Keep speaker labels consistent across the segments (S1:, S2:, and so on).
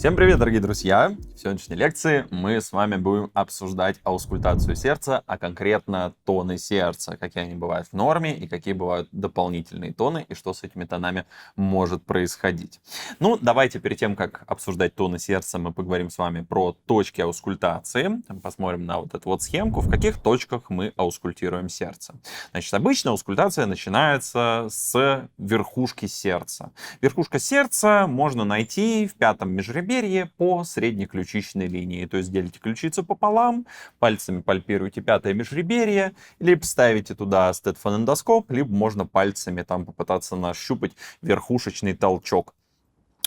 S1: Всем привет, дорогие друзья! В сегодняшней лекции мы с вами будем обсуждать аускультацию сердца, а конкретно тоны сердца, какие они бывают в норме и какие бывают дополнительные тоны, и что с этими тонами может происходить. Ну, давайте перед тем, как обсуждать тоны сердца, мы поговорим с вами про точки аускультации. Посмотрим на вот эту вот схемку, в каких точках мы аускультируем сердце. Значит, обычно аускультация начинается с верхушки сердца. Верхушка сердца можно найти в пятом межреберье по средней ключичной линии. То есть делите ключицу пополам, пальцами пальпируете пятое межреберье, либо ставите туда стетфонэндоскоп, либо можно пальцами там попытаться нащупать верхушечный толчок.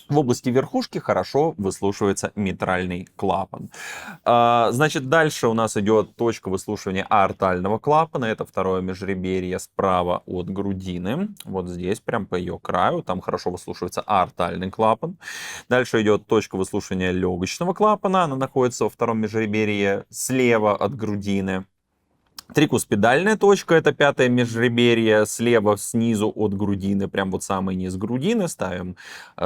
S1: В области верхушки хорошо выслушивается митральный клапан. Значит, дальше у нас идет точка выслушивания аортального клапана. Это второе межреберье справа от грудины. Вот здесь, прям по ее краю. Там хорошо выслушивается аортальный клапан. Дальше идет точка выслушивания легочного клапана. Она находится во втором межреберье слева от грудины. Трикуспидальная точка — это пятое межреберье слева снизу от грудины, прям вот самый низ грудины. Ставим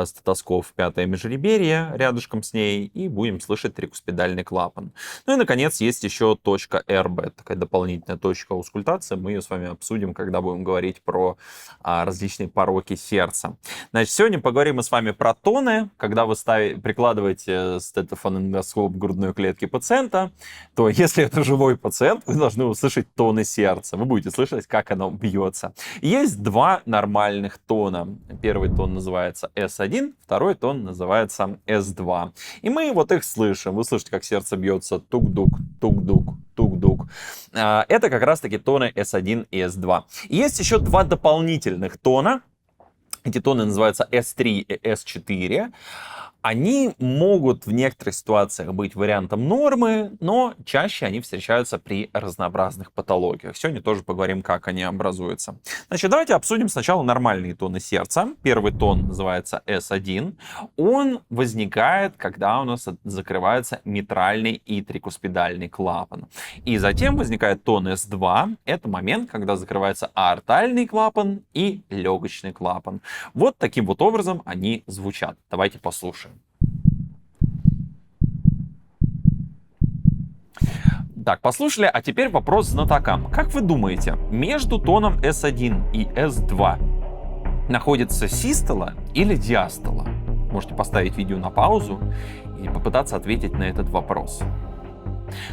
S1: стетоскоп в пятое межреберье рядышком с ней и будем слышать трикуспидальный клапан. Ну и, наконец, есть еще точка РБ, такая дополнительная точка аускультации. Мы ее с вами обсудим, когда будем говорить про различные пороки сердца. Значит, сегодня поговорим мы с вами про тоны. Когда вы прикладываете стетофонэндоскоп к грудной клетке пациента, то если это живой пациент, вы должны услышать тоны сердца. Вы будете слышать, как оно бьется. Есть два нормальных тона. Первый тон называется S1, второй тон называется S2. И мы вот их слышим. Вы слышите, как сердце бьется тук-дук, тук-дук, тук-дук. Это как раз-таки тоны S1 и S2. И есть еще два дополнительных тона. Эти тоны называются S3 и S4. Они могут в некоторых ситуациях быть вариантом нормы, но чаще они встречаются при разнообразных патологиях. Сегодня тоже поговорим, как они образуются. Значит, давайте обсудим сначала нормальные тоны сердца. Первый тон называется S1. Он возникает, когда у нас закрывается митральный и трикуспидальный клапан. И затем возникает тон S2. Это момент, когда закрывается аортальный клапан и легочный клапан. Вот таким вот образом они звучат. Давайте послушаем. Так, послушали, а теперь вопрос знатокам. Как вы думаете, между тоном S1 и S2 находится систола или диастола? Можете поставить видео на паузу и попытаться ответить на этот вопрос.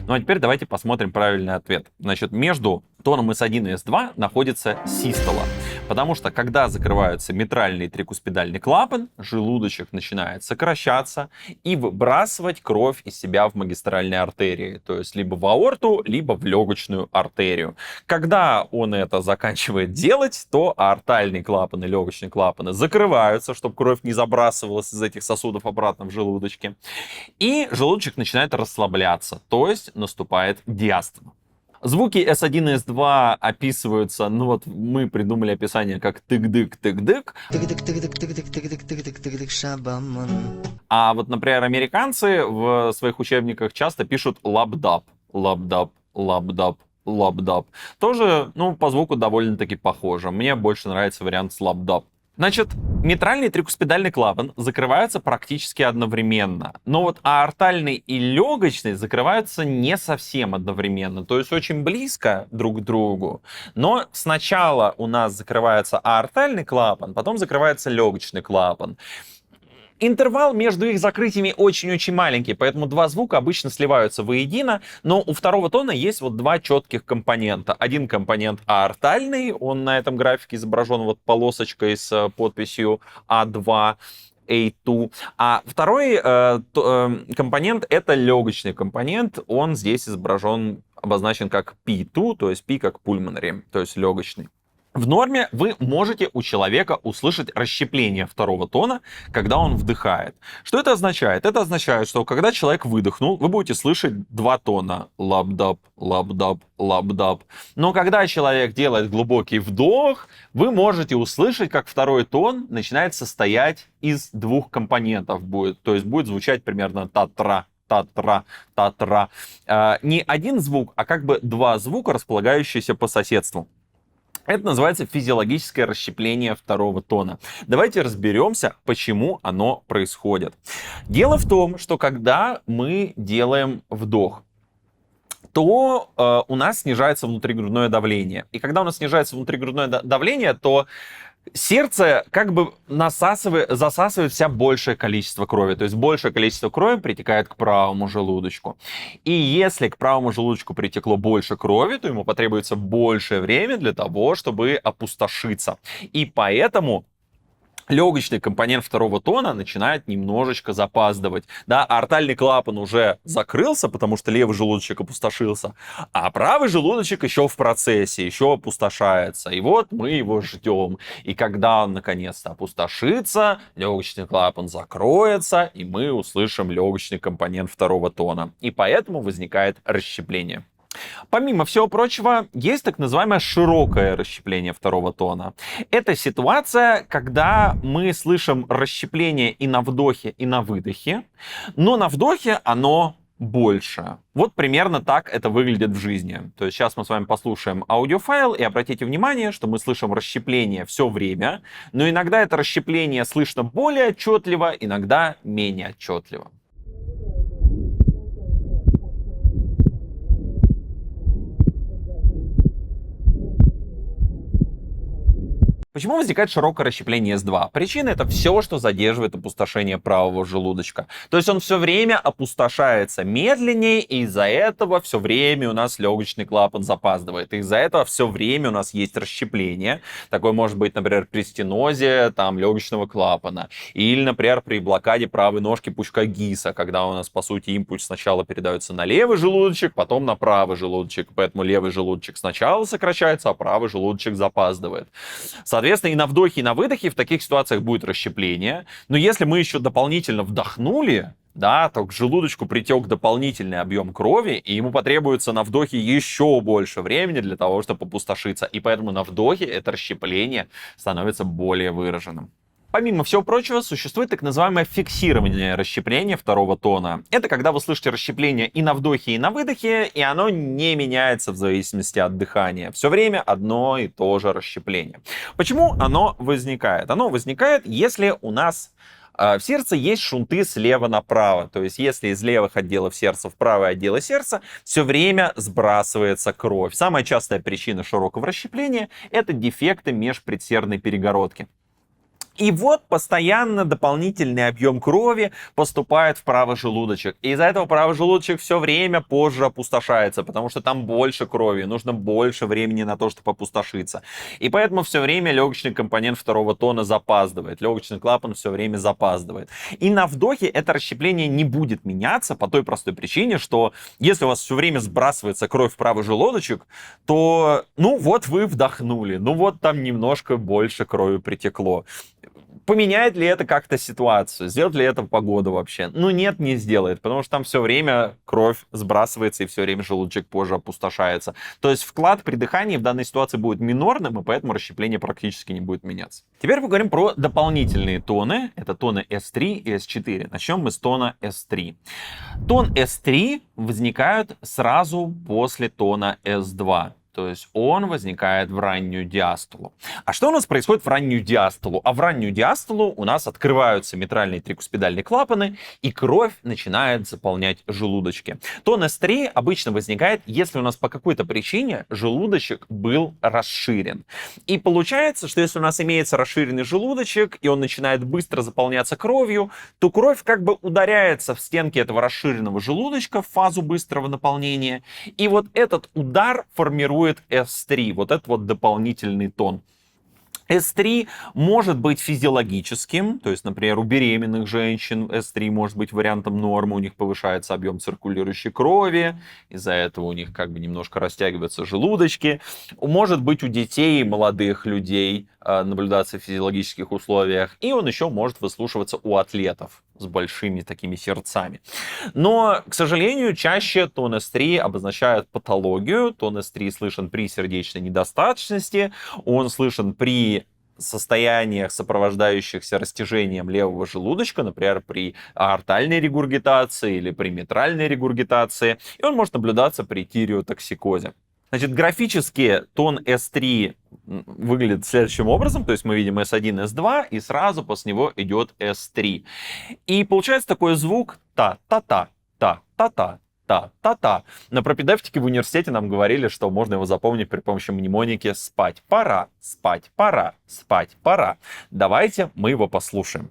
S1: Ну а теперь давайте посмотрим правильный ответ. Значит, между тоном S1 и S2 находится систола. Потому что, когда закрываются митральный и трикуспидальный клапан, желудочек начинает сокращаться и выбрасывать кровь из себя в магистральные артерии. То есть, либо в аорту, либо в легочную артерию. Когда он это заканчивает делать, то аортальный клапан и легочные клапаны закрываются, чтобы кровь не забрасывалась из этих сосудов обратно в желудочке. И желудочек начинает расслабляться, то есть наступает диастома. Звуки S1 и S2 описываются, ну вот мы придумали описание как тык-дык, тык-дык. А вот, например, американцы в своих учебниках часто пишут лабдап, лабдап, лабдап, лабдап. Тоже, ну, по звуку довольно-таки похоже. Мне больше нравится вариант с лабдап. Значит, митральный и трикуспидальный клапан закрываются практически одновременно. Но вот аортальный и легочный закрываются не совсем одновременно. То есть очень близко друг к другу. Но сначала у нас закрывается аортальный клапан, потом закрывается легочный клапан. Интервал между их закрытиями очень-очень маленький, поэтому два звука обычно сливаются воедино, но у второго тона есть вот два четких компонента. Один компонент аортальный, он на этом графике изображен вот полосочкой с подписью А2, A2. А второй компонент — это легочный компонент, он здесь обозначен как P2, то есть P как pulmonary, то есть легочный. В норме вы можете у человека услышать расщепление второго тона, когда он вдыхает. Что это означает? Это означает, что когда человек выдохнул, вы будете слышать два тона. Лабдап, лабдап, лабдап. Но когда человек делает глубокий вдох, вы можете услышать, как второй тон начинает состоять из двух компонентов. То есть будет звучать примерно та-тра, та-тра, та-тра. Не один звук, а как бы два звука, располагающиеся по соседству. Это называется физиологическое расщепление второго тона. Давайте разберемся, почему оно происходит. Дело в том, что когда мы делаем вдох, то у нас снижается внутригрудное давление. И когда у нас снижается внутригрудное давление, то сердце как бы засасывает вся большее количество крови. То есть большее количество крови притекает к правому желудочку. И если к правому желудочку притекло больше крови, то ему потребуется большее время для того, чтобы опустошиться. И поэтому легочный компонент второго тона начинает немножечко запаздывать. Да, аортальный клапан уже закрылся, потому что левый желудочек опустошился, а правый желудочек еще в процессе, еще опустошается. И вот мы его ждем. И когда он наконец-то опустошится, легочный клапан закроется, и мы услышим легочный компонент второго тона. И поэтому возникает расщепление. Помимо всего прочего, есть так называемое широкое расщепление второго тона. Это ситуация, когда мы слышим расщепление и на вдохе, и на выдохе, но на вдохе оно больше. Вот примерно так это выглядит в жизни. То есть сейчас мы с вами послушаем аудиофайл, и обратите внимание, что мы слышим расщепление все время, но иногда это расщепление слышно более отчетливо, иногда менее отчетливо. Почему возникает широкое расщепление С2? Причина — это все, что задерживает опустошение правого желудочка. То есть он все время опустошается медленнее, и из-за этого все время у нас легочный клапан запаздывает. Из-за этого все время у нас есть расщепление. Такое может быть, например, при стенозе легочного клапана. Или, например, при блокаде правой ножки пучка Гиса, когда у нас, по сути, импульс сначала передается на левый желудочек, потом на правый желудочек. Поэтому левый желудочек сначала сокращается, а правый желудочек запаздывает. Соответственно, и на вдохе, и на выдохе в таких ситуациях будет расщепление. Но если мы еще дополнительно вдохнули, да, то к желудочку притек дополнительный объем крови, и ему потребуется на вдохе еще больше времени для того, чтобы опустошиться. И поэтому на вдохе это расщепление становится более выраженным. Помимо всего прочего, существует так называемое фиксирование расщепления второго тона. Это когда вы слышите расщепление и на вдохе, и на выдохе, и оно не меняется в зависимости от дыхания. Все время одно и то же расщепление. Почему оно возникает? Оно возникает, если у нас в сердце есть шунты слева направо. То есть, если из левых отделов сердца в правые отделы сердца все время сбрасывается кровь. Самая частая причина широкого расщепления — это дефекты межпредсердной перегородки. И вот постоянно дополнительный объем крови поступает в правый желудочек. И из-за этого правый желудочек все время позже опустошается, потому что там больше крови, нужно больше времени на то, чтобы опустошиться. И поэтому все время легочный компонент второго тона запаздывает. Легочный клапан все время запаздывает. И на вдохе это расщепление не будет меняться по той простой причине, что если у вас все время сбрасывается кровь в правый желудочек, то, вот вы вдохнули, там немножко больше крови притекло. Поменяет ли это как-то ситуацию? Сделает ли это погода вообще? Нет, не сделает, потому что там все время кровь сбрасывается, и все время желудочек позже опустошается. То есть вклад при дыхании в данной ситуации будет минорным, и поэтому расщепление практически не будет меняться. Теперь поговорим про дополнительные тоны. Это тоны S3 и S4. Начнем мы с тона S3. Тон S3 возникает сразу после тона S2. То есть он возникает в раннюю диастолу. А что у нас происходит в раннюю диастолу? А в раннюю диастолу у нас открываются митральные трикуспидальные клапаны, и кровь начинает заполнять желудочки. Тон S3 обычно возникает, если у нас по какой-то причине желудочек был расширен. И получается, что если у нас имеется расширенный желудочек, и он начинает быстро заполняться кровью, то кровь как бы ударяется в стенки этого расширенного желудочка в фазу быстрого наполнения. И вот этот удар формирует S3, вот этот вот дополнительный тон. S3 может быть физиологическим, то есть, например, у беременных женщин S3 может быть вариантом нормы, у них повышается объем циркулирующей крови, из-за этого у них как бы немножко растягиваются желудочки. Может быть у детей и молодых людей наблюдаться в физиологических условиях, и он еще может выслушиваться у атлетов с большими такими сердцами. Но, к сожалению, чаще тон S3 обозначает патологию. Тон S3 слышен при сердечной недостаточности, он слышен при состояниях, сопровождающихся растяжением левого желудочка, например, при аортальной регургитации или при митральной регургитации, и он может наблюдаться при тиреотоксикозе. Значит, графически тон S3 выглядит следующим образом. То есть мы видим S1, S2, и сразу после него идет S3. И получается такой звук та-та-та, та-та-та, та-та-та. На пропедевтике в университете нам говорили, что можно его запомнить при помощи мнемоники «спать пора, спать пора, спать пора». Давайте мы его послушаем.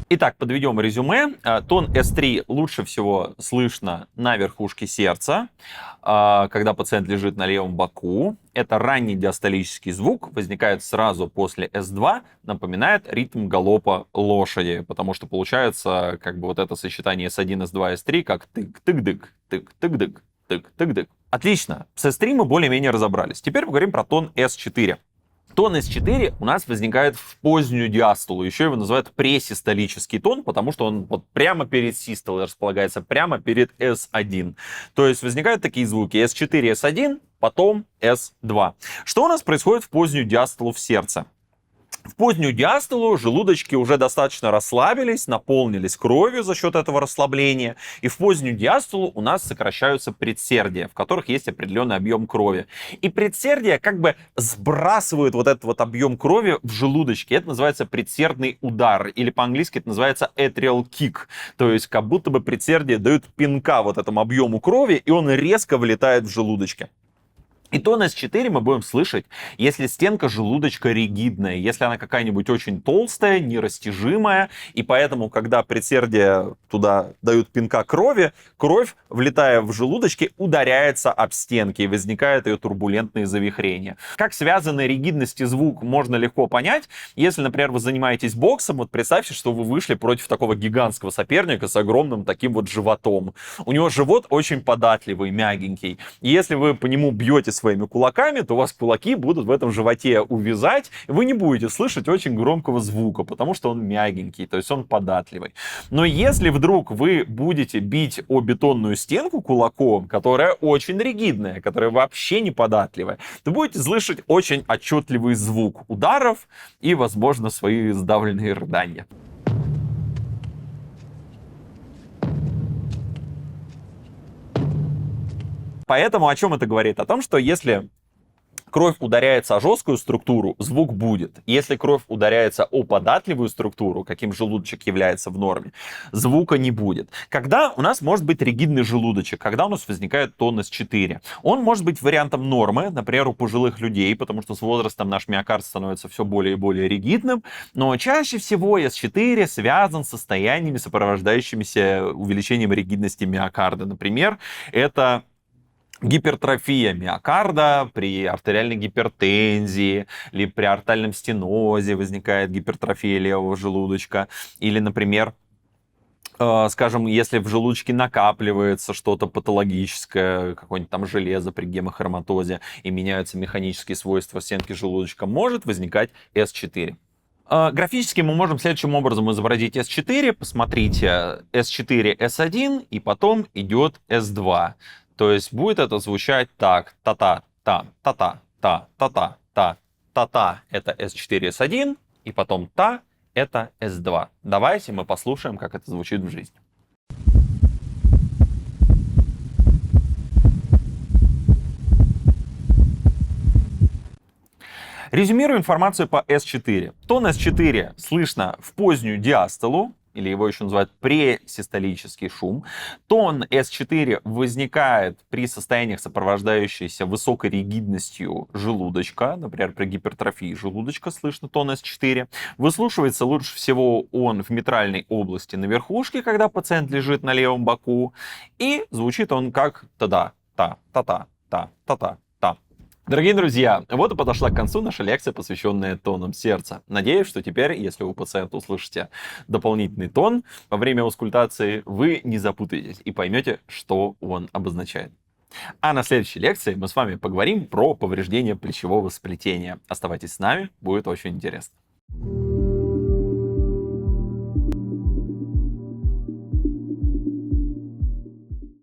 S1: Итак, подведем резюме. Тон S3 лучше всего слышно на верхушке сердца, когда пациент лежит на левом боку. Это ранний диастолический звук, возникает сразу после S2, напоминает ритм галопа лошади, потому что получается как бы вот это сочетание S1, S2, S3 как тык-тык-дык, тык-тык-дык, тык-тык-дык. Отлично, с S3 мы более-менее разобрались. Теперь поговорим про тон S4. Тон S4 у нас возникает в позднюю диастолу. Еще его называют пресистолический тон, потому что он вот прямо перед систолой располагается, прямо перед S1. То есть возникают такие звуки S4, S1, потом S2. Что у нас происходит в позднюю диастолу в сердце? В позднюю диастолу желудочки уже достаточно расслабились, наполнились кровью за счет этого расслабления. И в позднюю диастолу у нас сокращаются предсердия, в которых есть определенный объем крови. И предсердия как бы сбрасывают вот этот вот объем крови в желудочке. Это называется предсердный удар. Или по-английски это называется atrial kick. То есть как будто бы предсердия дают пинка вот этому объему крови, и он резко вылетает в желудочке. И тон S4 мы будем слышать, если стенка желудочка ригидная, если она какая-нибудь очень толстая, нерастяжимая, и поэтому, когда предсердия туда дают пинка крови, кровь, влетая в желудочке, ударяется об стенки, и возникают ее турбулентные завихрения. Как связаны ригидность и звук, можно легко понять. Если, например, вы занимаетесь боксом, вот представьте, что вы вышли против такого гигантского соперника с огромным таким вот животом. У него живот очень податливый, мягенький. И если вы по нему бьете своими кулаками, то у вас кулаки будут в этом животе увязать, и вы не будете слышать очень громкого звука, потому что он мягенький, то есть он податливый. Но если вдруг вы будете бить о бетонную стенку кулаком, которая очень ригидная, которая вообще не податливая, то будете слышать очень отчетливый звук ударов и, возможно, свои сдавленные рыдания. Поэтому о чем это говорит? О том, что если кровь ударяется о жесткую структуру, звук будет. Если кровь ударяется о податливую структуру, каким желудочек является в норме, звука не будет. Когда у нас может быть ригидный желудочек, когда у нас возникает тон S4, он может быть вариантом нормы, например, у пожилых людей, потому что с возрастом наш миокард становится все более и более ригидным, но чаще всего S4 связан с состояниями, сопровождающимися увеличением ригидности миокарда. Например, это гипертрофия миокарда при артериальной гипертензии, или при артальном стенозе возникает гипертрофия левого желудочка, или, например, скажем, если в желудочке накапливается что-то патологическое, какое-нибудь там железо при гемохроматозе, и меняются механические свойства стенки желудочка, может возникать S4. Графически мы можем следующим образом изобразить S4. Посмотрите, S4, S1, и потом идет S2. То есть будет это звучать так: та-та, та, та-та, та, та-та, та, та-та. Это S4, S1, и потом та, это S2. Давайте мы послушаем, как это звучит в жизни. Резюмирую информацию по S4. Тон S4 слышно в позднюю диастолу, или его еще называют пресистолический шум. Тон S4 возникает при состояниях, сопровождающихся высокой ригидностью желудочка. Например, при гипертрофии желудочка слышно тон S4. Выслушивается лучше всего он в митральной области на верхушке, когда пациент лежит на левом боку. И звучит он как та-да, та-та-та, та-та-та. Дорогие друзья, вот и подошла к концу наша лекция, посвященная тонам сердца. Надеюсь, что теперь, если у пациента услышите дополнительный тон во время аускультации, вы не запутаетесь и поймете, что он обозначает. А на следующей лекции мы с вами поговорим про повреждение плечевого сплетения. Оставайтесь с нами, будет очень интересно.